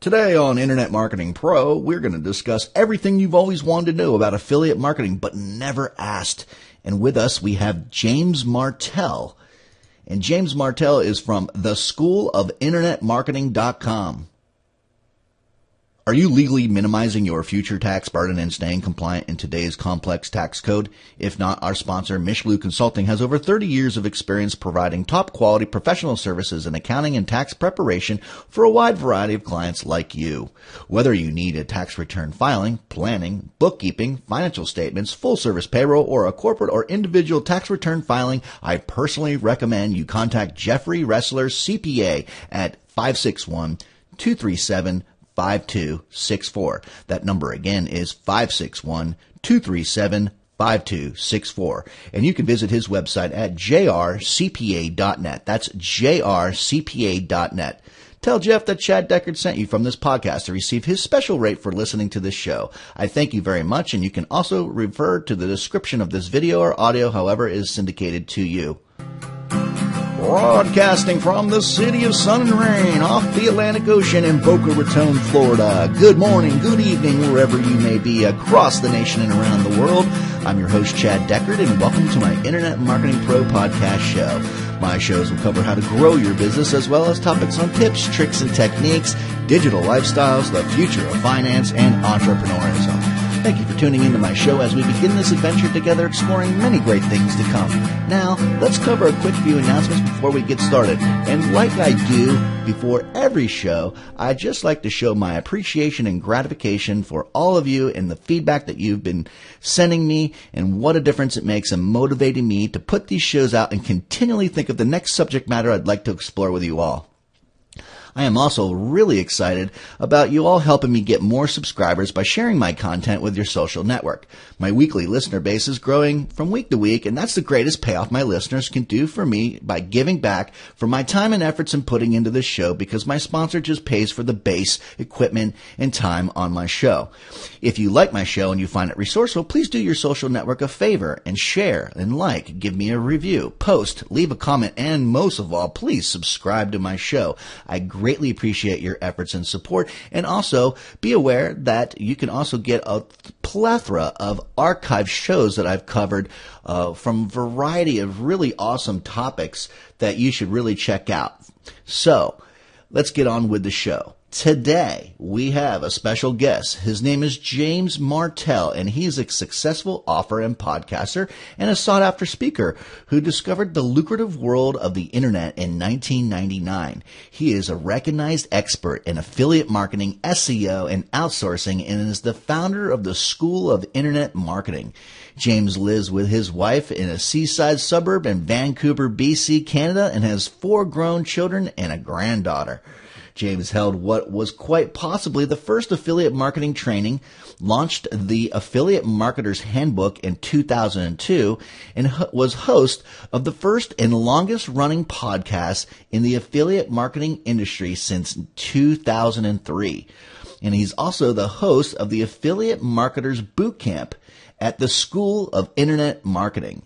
Today on Internet Marketing Pro, we're going to discuss everything you've always wanted to know about affiliate marketing but never asked. And with us, we have James Martell. And James Martell is from theschoolofinternetmarketing.com. Are you legally minimizing your future tax burden and staying compliant in today's complex tax code? If not, our sponsor, Michelou Consulting, has over 30 years of experience providing top-quality professional services in accounting and tax preparation for a wide variety of clients like you. Whether you need a tax return filing, planning, bookkeeping, financial statements, full-service payroll, or a corporate or individual tax return filing, I personally recommend you contact Jeffrey Ressler, CPA, at 561-237-5264. That number again is 561-237-5264. And you can visit his website at jrcpa.net. That's jrcpa.net. Tell Jeff that Chad Deckard sent you from this podcast to receive his special rate for listening to this show. I thank you very much, and you can also refer to the description of this video or audio, however it is syndicated to you. Broadcasting from the city of sun and rain off the Atlantic Ocean in Boca Raton, Florida. Good morning, good evening, wherever you may be across the nation and around the world. I'm your host, Chad Deckard, and welcome to my Internet Marketing Pro podcast show. My shows will cover how to grow your business as well as topics on tips, tricks, and techniques, digital lifestyles, the future of finance, and entrepreneurism. Thank you for tuning into my show as we begin this adventure together, exploring many great things to come. Now, let's cover a quick few announcements before we get started. And like I do before every show, I'd just like to show my appreciation and gratification for all of you and the feedback that you've been sending me and what a difference it makes in motivating me to put these shows out and continually think of the next subject matter I'd like to explore with you all. I am also really excited about you all helping me get more subscribers by sharing my content with your social network. My weekly listener base is growing from week to week, and that's the greatest payoff my listeners can do for me by giving back for my time and efforts in putting into this show, because my sponsor just pays for the base, equipment, and time on my show. If you like my show and you find it resourceful, please do your social network a favor and share and like, give me a review, post, leave a comment, and most of all, please subscribe to my show. I greatly appreciate your efforts and support, and also be aware that you can also get a plethora of archive shows that I've covered from a variety of really awesome topics that you should really check out. So let's get on with the show. Today, we have a special guest. His name is James Martell, and he's a successful author and podcaster and a sought-after speaker who discovered the lucrative world of the Internet in 1999. He is a recognized expert in affiliate marketing, SEO, and outsourcing, and is the founder of the School of Internet Marketing. James lives with his wife in a seaside suburb in Vancouver, BC, Canada, and has 4 grown children and a granddaughter. James held what was quite possibly the first affiliate marketing training, launched the Affiliate Marketer's Handbook in 2002, and was host of the first and longest running podcast in the affiliate marketing industry since 2003. And he's also the host of the Affiliate Marketers Bootcamp at the School of Internet Marketing.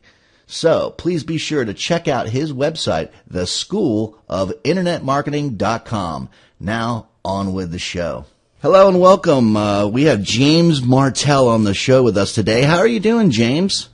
So please be sure to check out his website, theschoolofinternetmarketing.com. Now on with the show. Hello and welcome. We have James Martell on the show with us today. How are you doing, James?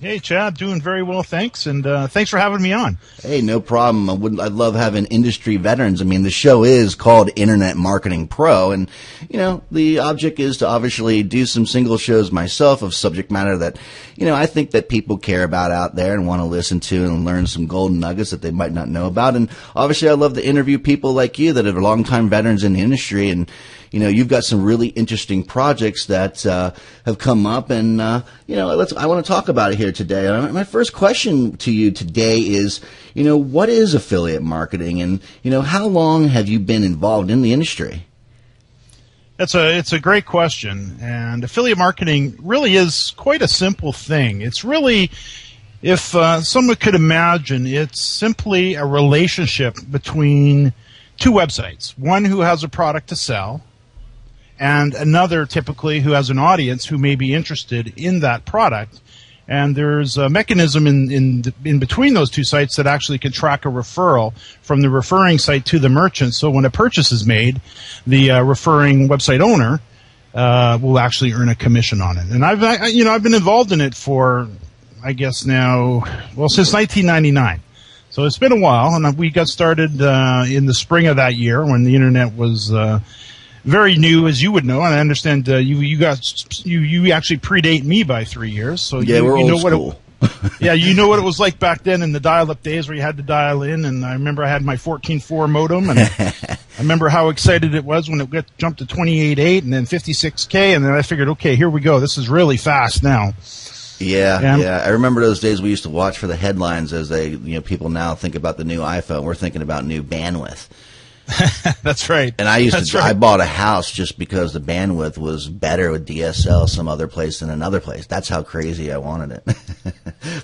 Hey, Chad, doing very well, thanks, and thanks for having me on. Hey, no problem. I'd love having industry veterans. I mean, the show is called Internet Marketing Pro, and, you know, the object is to obviously do some single shows myself of subject matter that, you know, I think that people care about out there and want to listen to and learn some golden nuggets that they might not know about. And obviously, I love to interview people like you that are longtime veterans in the industry, and, you know, you've got some really interesting projects that have come up, and you know, I want to talk about it here today. My first question to you today is, you know, what is affiliate marketing, and, you know, how long have you been involved in the industry? It's a great question, and affiliate marketing really is quite a simple thing. It's really, if someone could imagine, it's simply a relationship between 2 websites, one who has a product to sell, and another typically who has an audience who may be interested in that product. And there's a mechanism in between those two sites that actually can track a referral from the referring site to the merchant. So when a purchase is made, the referring website owner will actually earn a commission on it. And I've been involved in it for, I guess now, since 1999. So it's been a while, and we got started in the spring of that year when the internet was very new, as you would know. And I understand you actually predate me by 3 years. So yeah, we're old school. Yeah, you know what it was like back then in the dial-up days where you had to dial in. And I remember I had my 14.4 modem, and I remember how excited it was when it jumped to 28.8 and then 56K, and then I figured, okay, here we go. This is really fast now. Yeah. I remember those days we used to watch for the headlines as people now think about the new iPhone. We're thinking about new bandwidth. That's right. And I bought a house just because the bandwidth was better with DSL some other place than another place. That's how crazy I wanted it.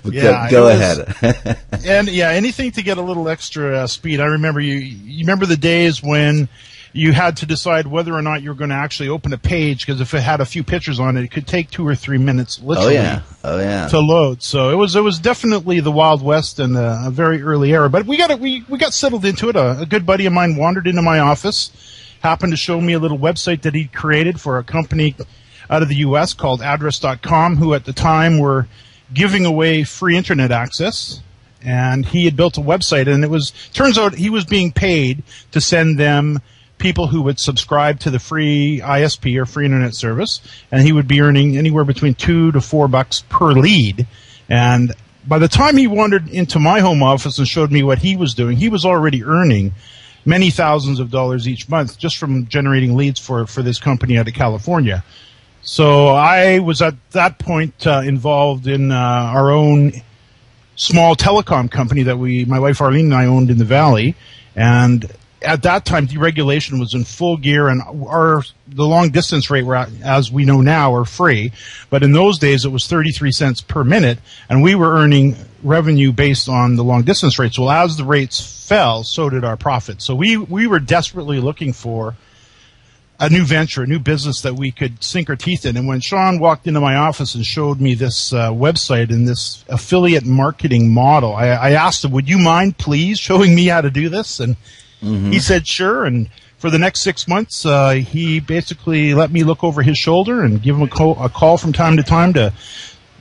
But go ahead. And anything to get a little extra speed. I remember you remember the days when you had to decide whether or not you were going to actually open a page, because if it had a few pictures on it, it could take 2 or 3 minutes literally to load. So it was definitely the Wild West and a very early era. But we got settled into it. A good buddy of mine wandered into my office, happened to show me a little website that he'd created for a company out of the U.S. called Address.com, who at the time were giving away free internet access. And he had built a website, and turns out he was being paid to send them people who would subscribe to the free ISP or free internet service, and he would be earning anywhere between $2 to $4 per lead. And by the time he wandered into my home office and showed me what he was doing, he was already earning many thousands of dollars each month just from generating leads for this company out of California. So I was at that point involved in our own small telecom company that my wife Arlene and I owned in the Valley, and at that time, deregulation was in full gear, and the long distance rate, as we know now, are free. But in those days, it was 33 cents per minute, and we were earning revenue based on the long distance rates. Well, as the rates fell, so did our profits. So we were desperately looking for a new venture, a new business that we could sink our teeth in. And when Sean walked into my office and showed me this website and this affiliate marketing model, I asked him, would you mind please showing me how to do this? And he said sure, and for the next 6 months, he basically let me look over his shoulder and give him a call from time to time to,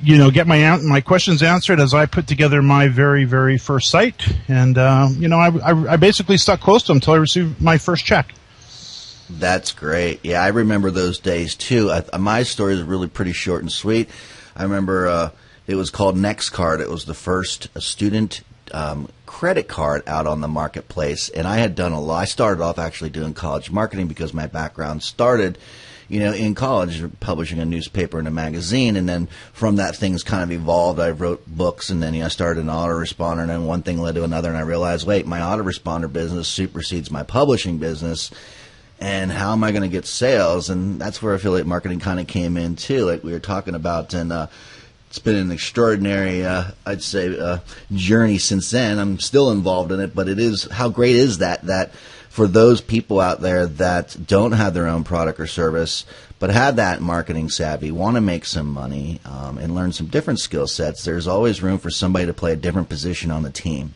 get my questions answered as I put together my very, very first site. And, I basically stuck close to him until I received my first check. That's great. Yeah, I remember those days, too. My story is really pretty short and sweet. I remember it was called NextCard. It was the first student credit card out on the marketplace, and I had done a lot. I started off actually doing college marketing because my background started, in college, publishing a newspaper and a magazine, and then from that things kind of evolved. I wrote books, and then I started an autoresponder, and then one thing led to another, and I realized, wait, my autoresponder business supersedes my publishing business, and how am I going to get sales? And that's where affiliate marketing kind of came in too, like we were talking about, and it's been an extraordinary, I'd say, journey since then. I'm still involved in it, but how great is that for those people out there that don't have their own product or service, but have that marketing savvy, want to make some money, and learn some different skill sets, there's always room for somebody to play a different position on the team,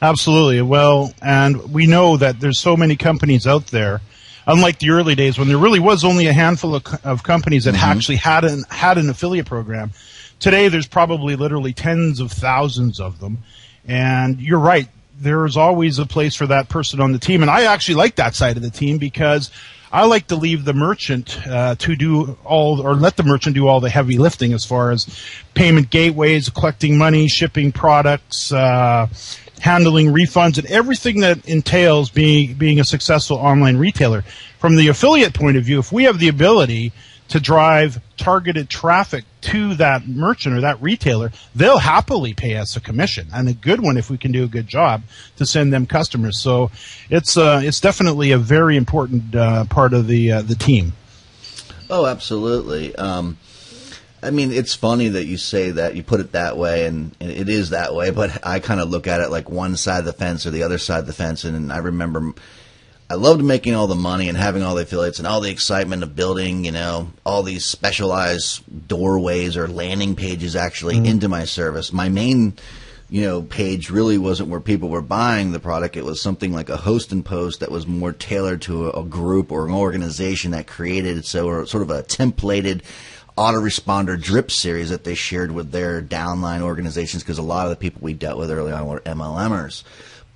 Absolutely. Well, and we know that there's so many companies out there. Unlike the early days when there really was only a handful of companies that actually had an affiliate program, today there's probably literally tens of thousands of them. And you're right, there is always a place for that person on the team. And I actually like that side of the team because I like to leave the merchant let the merchant do all the heavy lifting as far as payment gateways, collecting money, shipping products, handling refunds, and everything that entails being a successful online retailer. From the affiliate point of view, if we have the ability to drive targeted traffic to that merchant or that retailer, they'll happily pay us a commission, and a good one if we can do a good job to send them customers. So it's definitely a very important part of the team. Oh, absolutely. I mean, it's funny that you say that, you put it that way, and it is that way, but I kind of look at it like one side of the fence or the other side of the fence, and I remember I loved making all the money and having all the affiliates and all the excitement of building, you know, all these specialized doorways or landing pages actually into my service. My main, you know, page really wasn't where people were buying the product. It was something like a host and post that was more tailored to a group or an organization that created sort of a templated autoresponder drip series that they shared with their downline organizations, because a lot of the people we dealt with early on were MLMers.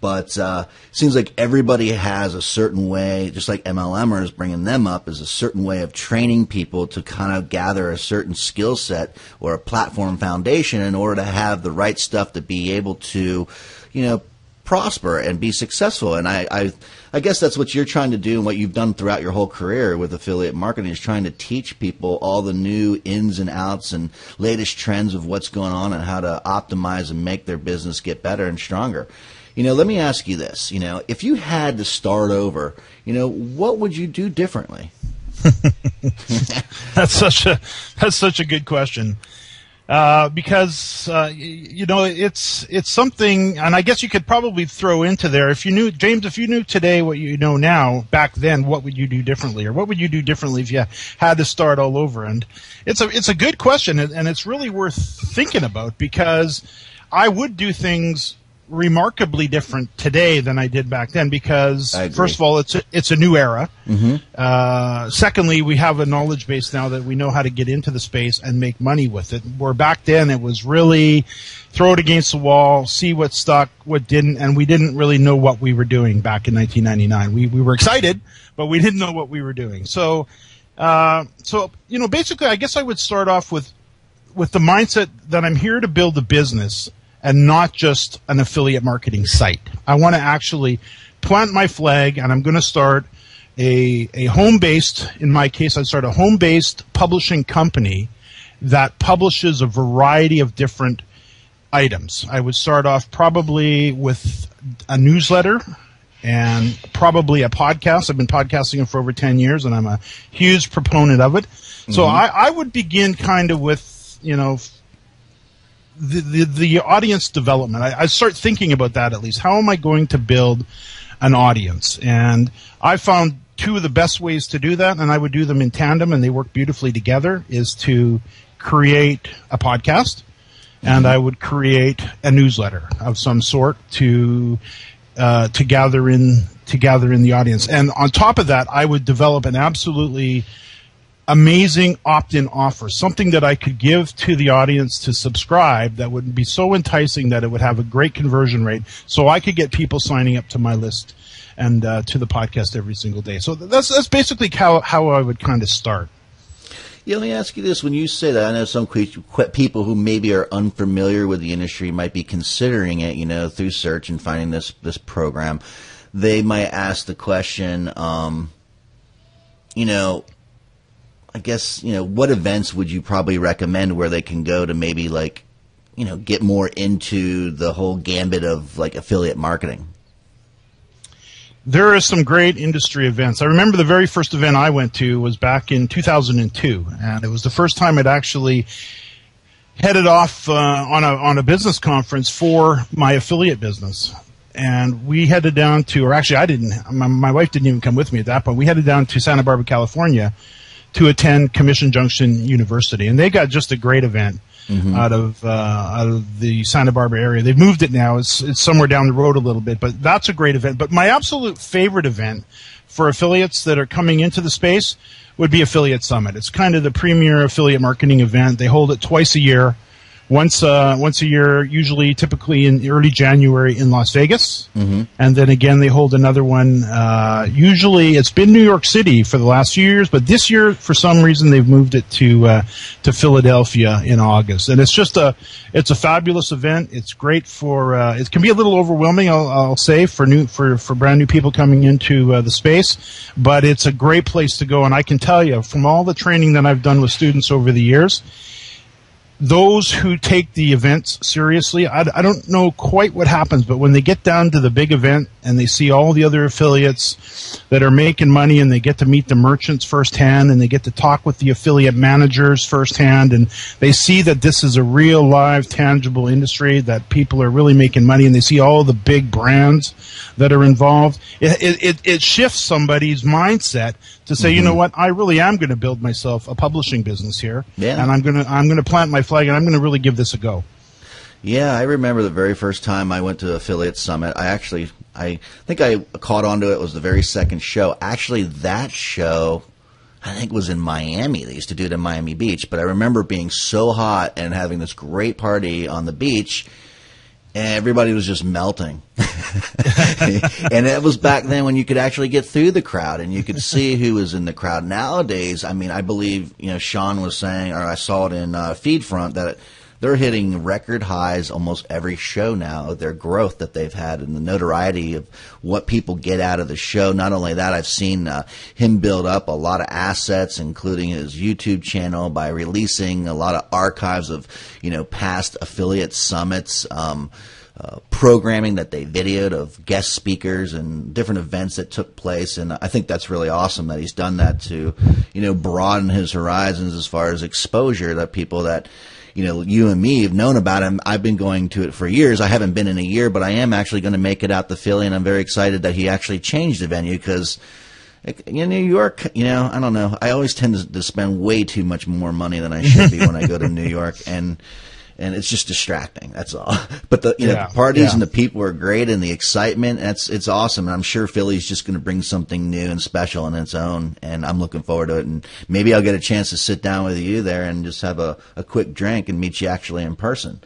But it seems like everybody has a certain way, just like MLMers, bringing them up is a certain way of training people to kind of gather a certain skill set or a platform foundation in order to have the right stuff to be able to, you know, prosper and be successful. And I guess that's what you're trying to do, and what you've done throughout your whole career with affiliate marketing is trying to teach people all the new ins and outs and latest trends of what's going on and how to optimize and make their business get better and stronger. You know, let me ask you this. You know, if you had to start over, you know, what would you do differently? That's such a good question. Because you know, it's something, and I guess you could probably throw into there, if you knew, James, if you knew today what you know now, back then, what would you do differently, or what would you do differently if you had to start all over? And it's a good question, and it's really worth thinking about, because I would do things remarkably different today than I did back then, because first of all, it's a new era. Secondly, we have a knowledge base now that we know how to get into the space and make money with it, where back then it was really throw it against the wall, see what stuck, what didn't, and we didn't really know what we were doing back in 1999. We were excited, but we didn't know what we were doing. So you know, basically, I guess I would start off with the mindset that I'm here to build a business and not just an affiliate marketing site. I want to actually plant my flag, and I'm going to start a home-based, in my case, I'd start a home-based publishing company that publishes a variety of different items. I would start off probably with a newsletter and probably a podcast. I've been podcasting for over 10 years, and I'm a huge proponent of it. So I would begin kind of with, you know, the audience development. I start thinking about that at least. How am I going to build an audience? And I found two of the best ways to do that, and I would do them in tandem, and they work beautifully together, is to create a podcast, and I would create a newsletter of some sort to gather in the audience. And on top of that, I would develop an absolutely amazing opt-in offer, something that I could give to the audience to subscribe that would be so enticing that it would have a great conversion rate, so I could get people signing up to my list and to the podcast every single day. So that's basically how I would kind of start. Yeah, let me ask you this. When you say that, I know some people who maybe are unfamiliar with the industry might be considering it, you know, through search and finding this program. They might ask the question, you know, I guess, you know, what events would you probably recommend where they can go to maybe, like, you know, get more into the whole gambit of, like, affiliate marketing? There are some great industry events. I remember the very first event I went to was back in 2002, and it was the first time I'd actually headed off on a business conference for my affiliate business. And we headed down to, or actually I didn't, my wife didn't even come with me at that point. We headed down to Santa Barbara, California, to attend Commission Junction University, and they got just a great event out of the Santa Barbara area. They've moved it now; it's somewhere down the road a little bit, but that's a great event. But my absolute favorite event for affiliates that are coming into the space would be Affiliate Summit. It's kind of the premier affiliate marketing event. They hold it twice a year. Once a year, usually typically in early January in Las Vegas. And then again, they hold another one. Usually it's been New York City for the last few years, but this year, for some reason, they've moved it to Philadelphia in August. And it's a fabulous event. It's great for, it can be a little overwhelming, I'll say, for brand new people coming into the space, but it's a great place to go. And I can tell you, from all the training that I've done with students over the years, those who take the events seriously, I don't know quite what happens, but when they get down to the big event and they see all the other affiliates that are making money, and they get to meet the merchants firsthand, and they get to talk with the affiliate managers firsthand, and they see that this is a real, live, tangible industry, that people are really making money, and they see all the big brands that are involved, it shifts somebody's mindset to say, you know what, I really am going to build myself a publishing business here, and I'm going to plant my flag, and I'm going to really give this a go. Yeah, I remember the very first time I went to Affiliate Summit. I think I caught on to it. It was the very second show. Actually, that show, I think, was in Miami. They used to do it in Miami Beach. But I remember being so hot and having this great party on the beach, and everybody was just melting. And it was back then when you could actually get through the crowd and you could see who was in the crowd. Nowadays, I mean, I believe, Sean was saying, or I saw it in Feedfront, that they're hitting record highs almost every show now, their growth that they've had and the notoriety of what people get out of the show. Not only that, I've seen him build up a lot of assets, including his YouTube channel, by releasing a lot of archives of, past affiliate summits, programming that they videoed of guest speakers and different events that took place. And I think that's really awesome that he's done that to, broaden his horizons as far as exposure to people that, you and me have known about him. I've been going to it for years. I haven't been in a year, but I am actually going to make it out to Philly, and I'm very excited that he actually changed the venue, because in New York, I don't know. I always tend to spend way too much more money than I should be when I go to New York, and it's just distracting. That's all. But the parties and the people are great, and the excitement, it's awesome. And I'm sure Philly's just going to bring something new and special in its own, and I'm looking forward to it. And maybe I'll get a chance to sit down with you there and just have a quick drink and meet you actually in person.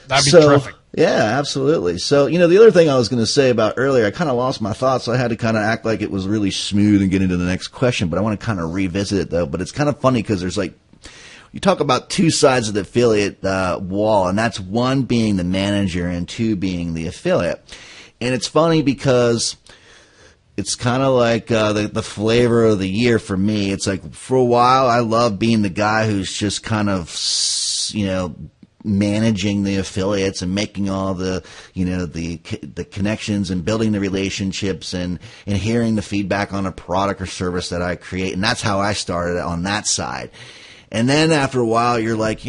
That'd be terrific. Yeah, absolutely. So, the other thing I was going to say about earlier, I kind of lost my thoughts, so I had to kind of act like it was really smooth and get into the next question, but I want to kind of revisit it, though. But it's kind of funny because there's you talk about two sides of the affiliate wall, and that's one being the manager and two being the affiliate. And it's funny because it's kind of like the flavor of the year for me. It's like, for a while, I love being the guy who's just kind of, managing the affiliates and making all the, the connections and building the relationships and hearing the feedback on a product or service that I create. And that's how I started on that side. And then after a while, you're like,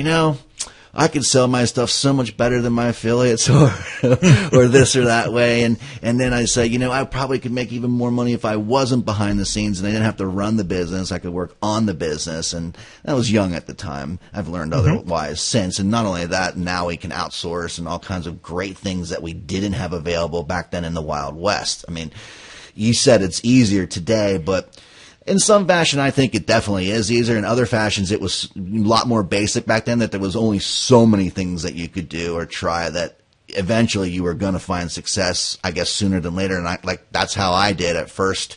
I can sell my stuff so much better than my affiliates, or this or that way. And then I say, I probably could make even more money if I wasn't behind the scenes and I didn't have to run the business. I could work on the business. And I was young at the time. I've learned otherwise since. And not only that, now we can outsource and all kinds of great things that we didn't have available back then in the Wild West. I mean, you said it's easier today, but in some fashion, I think it definitely is easier. In other fashions, it was a lot more basic back then, that there was only so many things that you could do or try that eventually you were going to find success, I guess, sooner than later. And that's how I did at first.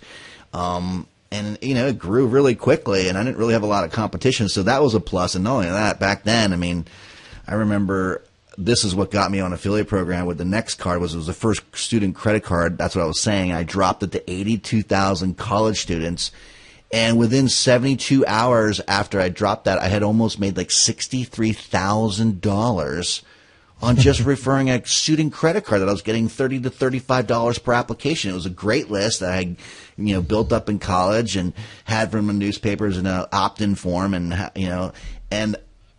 And, it grew really quickly, and I didn't really have a lot of competition. So that was a plus. And not only that, back then, I remember this is what got me on affiliate program with the next card. It was the first student credit card. That's what I was saying. I dropped it to 82,000 college students. And within 72 hours after I dropped that, I had almost made like $63,000 on just referring a student credit card that I was getting $30 to $35 per application. It was a great list that I, built up in college and had from the newspapers in an opt-in form, and and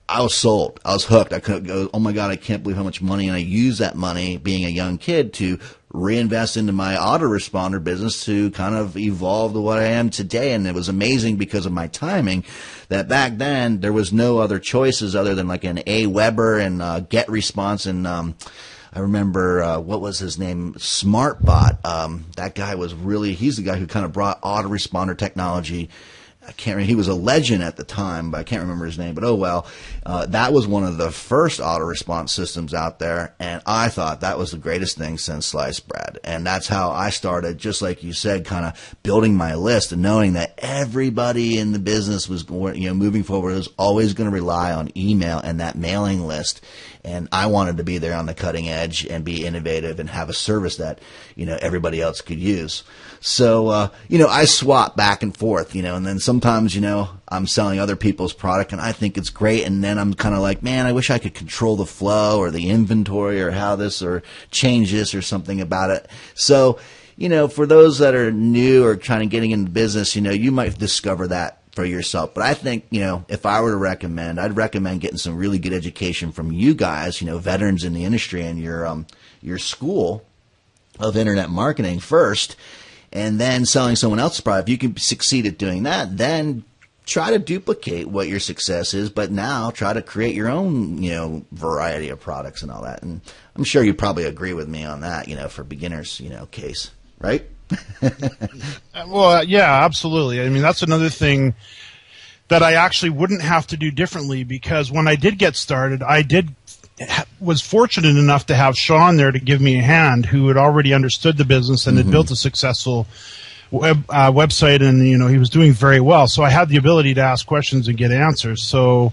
I was sold. I was hooked. I couldn't go, oh my God, I can't believe how much money. And I used that money, being a young kid, to reinvest into my autoresponder business to kind of evolve to what I am today. And it was amazing because of my timing that back then there was no other choices other than like an AWeber and GetResponse. And I remember, what was his name? SmartBot. That guy was he's the guy who kind of brought autoresponder technology. I can't remember. He was a legend at the time, but I can't remember his name. But oh well, that was one of the first auto-response systems out there, and I thought that was the greatest thing since sliced bread. And that's how I started, just like you said, kind of building my list and knowing that everybody in the business was going, moving forward, was always going to rely on email and that mailing list. And I wanted to be there on the cutting edge and be innovative and have a service that, everybody else could use. So, I swap back and forth, and then sometimes, I'm selling other people's product and I think it's great. And then I'm kind of like, man, I wish I could control the flow or the inventory or how this or change this or something about it. So, for those that are new or trying to getting into business, you might discover that for yourself. But I think, if I were to recommend, I'd recommend getting some really good education from you guys, veterans in the industry and your school of internet marketing first, and then selling someone else's product. If you can succeed at doing that, then try to duplicate what your success is, but now try to create your own, variety of products and all that. And I'm sure you probably agree with me on that, for beginners, case, right? Well, yeah, absolutely. I mean, that's another thing that I actually wouldn't have to do differently, because when I did get started, was fortunate enough to have Sean there to give me a hand, who had already understood the business and had built a successful website, and he was doing very well. So I had the ability to ask questions and get answers. So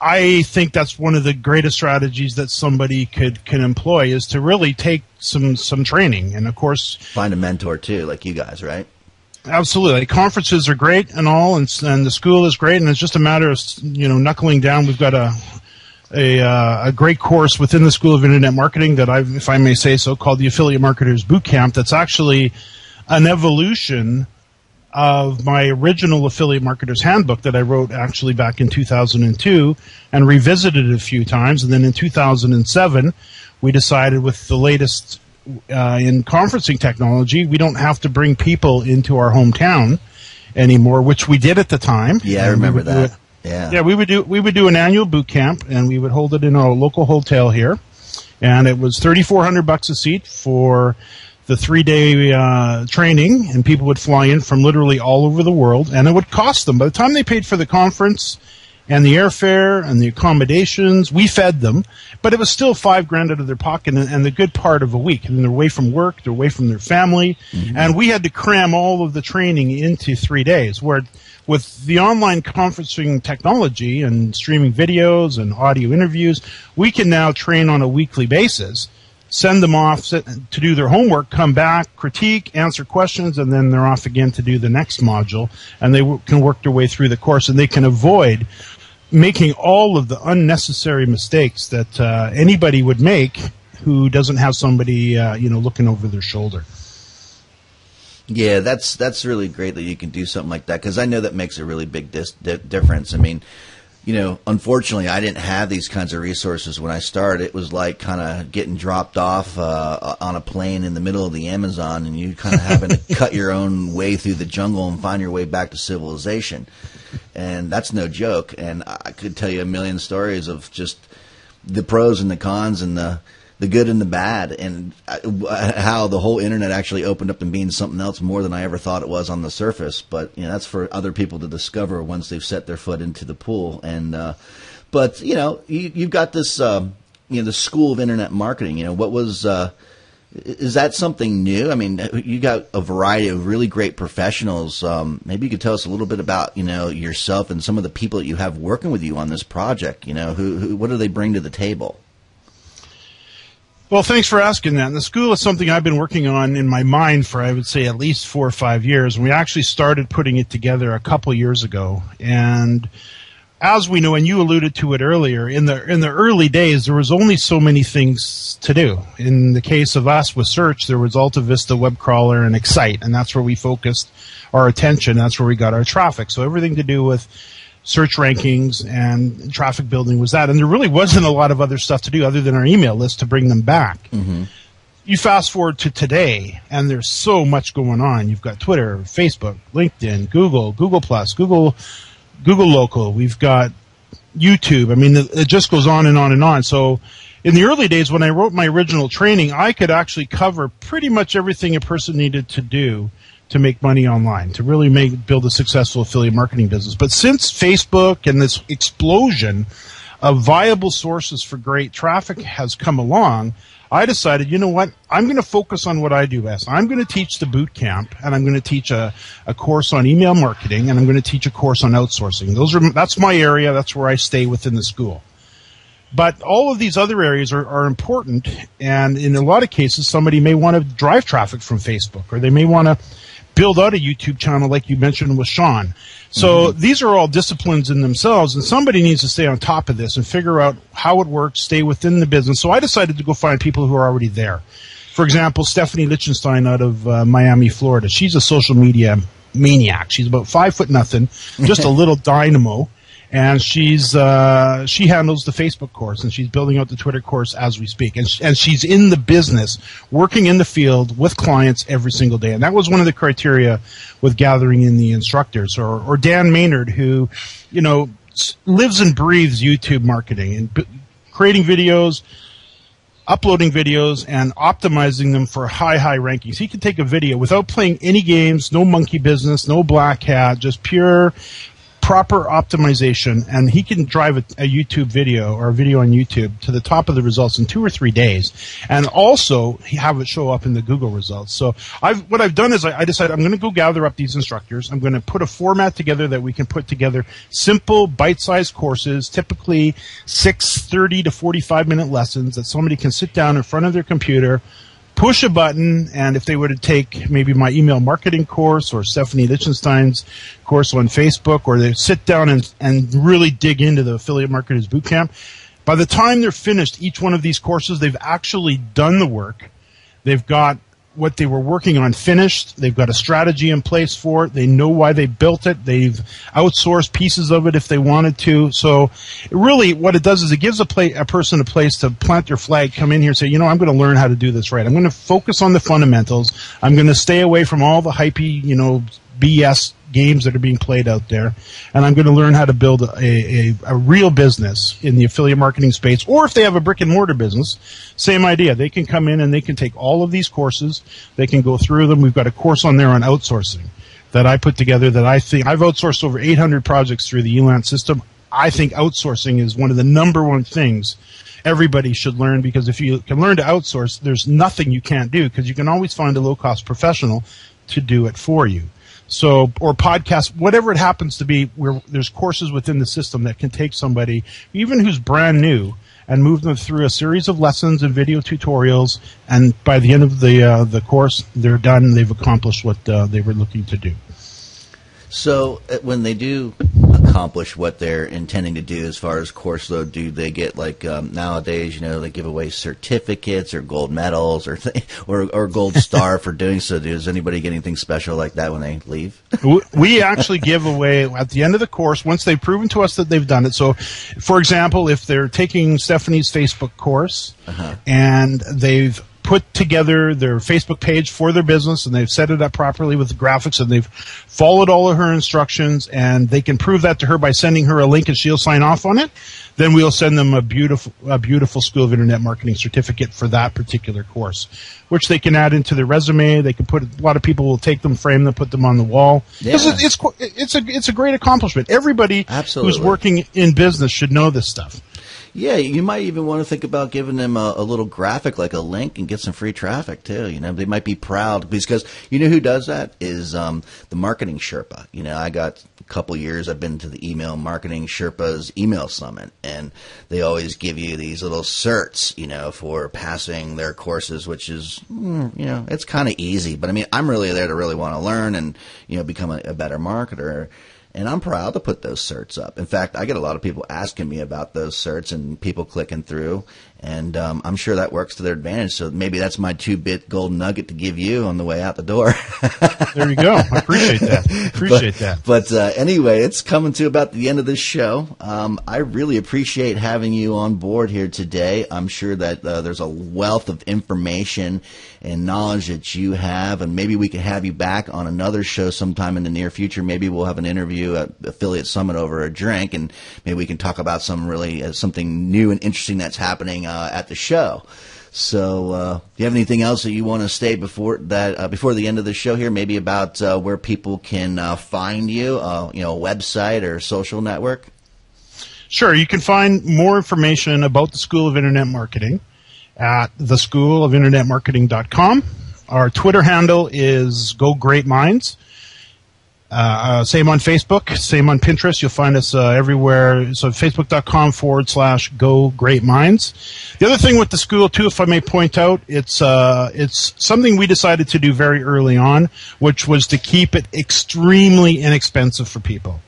I think that's one of the greatest strategies that somebody can employ, is to really take some training, and of course find a mentor too, like you guys, right? Absolutely. Conferences are great and all, and the school is great, and it's just a matter of knuckling down. We've got a great course within the School of Internet Marketing that if I may say so, called the Affiliate Marketers Bootcamp. That's actually an evolution of my original Affiliate Marketers Handbook that I wrote actually back in 2002 and revisited it a few times. And then in 2007, we decided with the latest in conferencing technology, we don't have to bring people into our hometown anymore, which we did at the time. Yeah, I remember that. Yeah, we would do an annual boot camp, and we would hold it in our local hotel here, and it was $3,400 a seat for the 3-day training, and people would fly in from literally all over the world, and it would cost them, by the time they paid for the conference and the airfare and the accommodations, we fed them, but it was still $5,000 out of their pocket, and the good part of a week. And they're away from work, they're away from their family, and we had to cram all of the training into 3 days, where with the online conferencing technology and streaming videos and audio interviews, we can now train on a weekly basis, send them off to do their homework, come back, critique, answer questions, and then they're off again to do the next module, and they can work their way through the course, and they can avoid making all of the unnecessary mistakes that anybody would make who doesn't have somebody looking over their shoulder. Yeah, that's really great that you can do something like that, because I know that makes a really big difference. I mean, unfortunately, I didn't have these kinds of resources when I started. It was like kind of getting dropped off on a plane in the middle of the Amazon, and you kind of having to cut your own way through the jungle and find your way back to civilization. And that's no joke. And I could tell you a million stories of just the pros and the cons and the good and the bad, and how the whole internet actually opened up and being something else more than I ever thought it was on the surface. But that's for other people to discover once they've set their foot into the pool. And but you've got this the School of Internet Marketing. What was is that something new? I mean, you got a variety of really great professionals. Maybe you could tell us a little bit about yourself and some of the people that you have working with you on this project. Who what do they bring to the table? Well, thanks for asking that. And the school is something I've been working on in my mind for, I would say, at least 4 or 5 years. And we actually started putting it together a couple years ago. And as we know, and you alluded to it earlier, in the early days, there was only so many things to do. In the case of us with search, there was Alta Vista, Web Crawler, and Excite. And that's where we focused our attention. That's where we got our traffic. So everything to do with search rankings and traffic building was that. And there really wasn't a lot of other stuff to do other than our email list to bring them back. You fast forward to today, and there's so much going on. You've got Twitter, Facebook, LinkedIn, Google, Google+, Google Local. We've got YouTube. I mean, it just goes on and on and on. So in the early days when I wrote my original training, I could actually cover pretty much everything a person needed to do to make money online, to really build a successful affiliate marketing business. But since Facebook and this explosion of viable sources for great traffic has come along, I decided, you know what, I'm going to focus on what I do best. I'm going to teach the boot camp, and I'm going to teach a course on email marketing, and I'm going to teach a course on outsourcing. That's my area. That's where I stay within the school. But all of these other areas are important, and in a lot of cases, somebody may want to drive traffic from Facebook, or they may want to build out a YouTube channel like you mentioned with Sean. So these are all disciplines in themselves, and somebody needs to stay on top of this and figure out how it works, stay within the business. So I decided to go find people who are already there. For example, Stephanie Lichtenstein out of Miami, Florida. She's a social media maniac. She's about 5'0", just a little dynamo. And she handles the Facebook course, and she's building out the Twitter course as we speak. And she's in the business, working in the field with clients every single day. And that was one of the criteria with gathering in the instructors. Or Dan Maynard, who, lives and breathes YouTube marketing and creating videos, uploading videos, and optimizing them for high rankings. He can take a video without playing any games, no monkey business, no black hat, just pure proper optimization, and he can drive a YouTube video or a video on YouTube to the top of the results in 2 or 3 days, and also have it show up in the Google results. So what I've done is I decided I'm going to go gather up these instructors. I'm going to put a format together that we can put together simple, bite-sized courses, typically 30 to 45-minute lessons that somebody can sit down in front of their computer, push a button, and if they were to take maybe my email marketing course or Stephanie Lichtenstein's course on Facebook, or they sit down and really dig into the Affiliate Marketers Bootcamp, by the time they're finished each one of these courses, they've actually done the work. They've got what they were working on finished. They've got a strategy in place for it. They know why they built it. They've outsourced pieces of it if they wanted to. So really what it does is it gives a person a place to plant their flag, come in here and say, I'm going to learn how to do this right. I'm going to focus on the fundamentals. I'm going to stay away from all the hypey, BS games that are being played out there, and I'm going to learn how to build a real business in the affiliate marketing space. Or if they have a brick and mortar business, same idea. They can come in and they can take all of these courses. They can go through them. We've got a course on there on outsourcing that I put together that I think I've outsourced over 800 projects through the ELAN system. I think outsourcing is one of the number one things everybody should learn, because if you can learn to outsource, there's nothing you can't do, because you can always find a low-cost professional to do it for you. So, or podcasts, whatever it happens to be, where there's courses within the system that can take somebody, even who's brand new, and move them through a series of lessons and video tutorials, and by the end of the course, they're done. They've accomplished what they were looking to do. So when they do accomplish what they're intending to do as far as course load, do they get nowadays, they give away certificates or gold medals or gold star for doing so? Does anybody get anything special like that when they leave? We actually give away at the end of the course, once they've proven to us that they've done it. So, for example, if they're taking Stephanie's Facebook course and they've put together their Facebook page for their business, and they've set it up properly with the graphics, and they've followed all of her instructions, and they can prove that to her by sending her a link and she'll sign off on it, then we'll send them a beautiful School of Internet Marketing certificate for that particular course, which they can add into their resume. They can put, a lot of people will take them, frame them, put them on the wall. Yeah. It's a great accomplishment. Everybody who's working in business should know this stuff. Yeah, you might even want to think about giving them a little graphic, like a link, and get some free traffic too. They might be proud, because who does that is the Marketing Sherpa. I got a couple years. I've been to the Email Marketing Sherpa's Email Summit, and they always give you these little certs, for passing their courses, which is, it's kind of easy. But I'm really there to really want to learn and become a better marketer. And I'm proud to put those certs up. In fact, I get a lot of people asking me about those certs and people clicking through, and I'm sure that works to their advantage. So maybe that's my 2-bit golden nugget to give you on the way out the door. There you go. I appreciate that. But anyway, it's coming to about the end of this show. I really appreciate having you on board here today. I'm sure that there's a wealth of information and knowledge that you have, and maybe we can have you back on another show sometime in the near future. Maybe we'll have an interview at Affiliate Summit over a drink, and maybe we can talk about something new and interesting that's happening at the show. So, do you have anything else that you want to say before the end of the show here? Maybe about where people can find you, a website or social network? Sure. You can find more information about the School of Internet Marketing at theschoolofinternetmarketing.com. Our Twitter handle is GoGreatMinds. Same on Facebook, same on Pinterest. You'll find us everywhere. So facebook.com/Go Great Minds. The other thing with the school too, if I may point out, it's something we decided to do very early on, which was to keep it extremely inexpensive for people.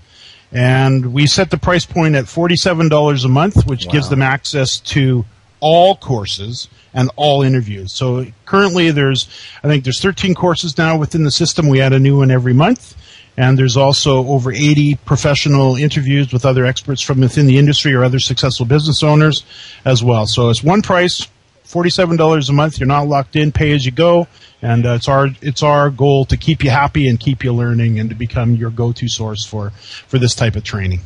And we set the price point at $47 a month, which gives them access to all courses and all interviews. So currently I think there's 13 courses now within the system. We add a new one every month. And there's also over 80 professional interviews with other experts from within the industry or other successful business owners as well. So it's one price, $47 a month. You're not locked in, pay as you go. And it's our goal to keep you happy and keep you learning and to become your go-to source for this type of training.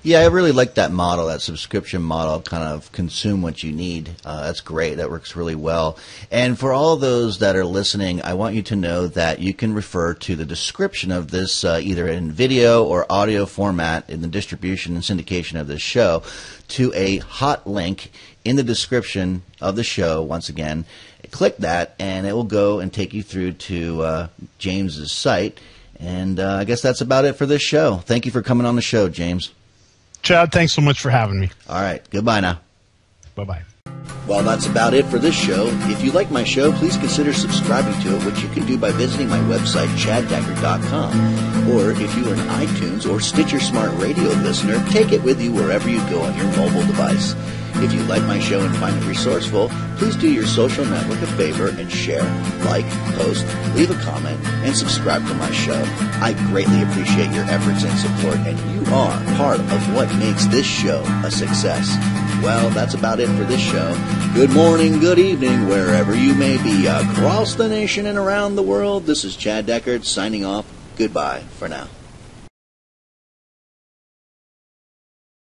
Yeah, I really like that model, that subscription model, kind of consume what you need. That's great. That works really well. And for all those that are listening, I want you to know that you can refer to the description of this, either in video or audio format in the distribution and syndication of this show, to a hot link in the description of the show. Once again, click that, and it will go and take you through to James's site. And I guess that's about it for this show. Thank you for coming on the show, James. Chad, thanks so much for having me. All right. Goodbye now. Bye-bye. Well, that's about it for this show. If you like my show, please consider subscribing to it, which you can do by visiting my website, chaddeckard.com. Or if you are an iTunes or Stitcher Smart Radio listener, take it with you wherever you go on your mobile device. If you like my show and find it resourceful, please do your social network a favor and share, like, post, leave a comment, and subscribe to my show. I greatly appreciate your efforts and support, and you are part of what makes this show a success. Well, that's about it for this show. Good morning, good evening, wherever you may be across the nation and around the world. This is Chad Deckard signing off. Goodbye for now.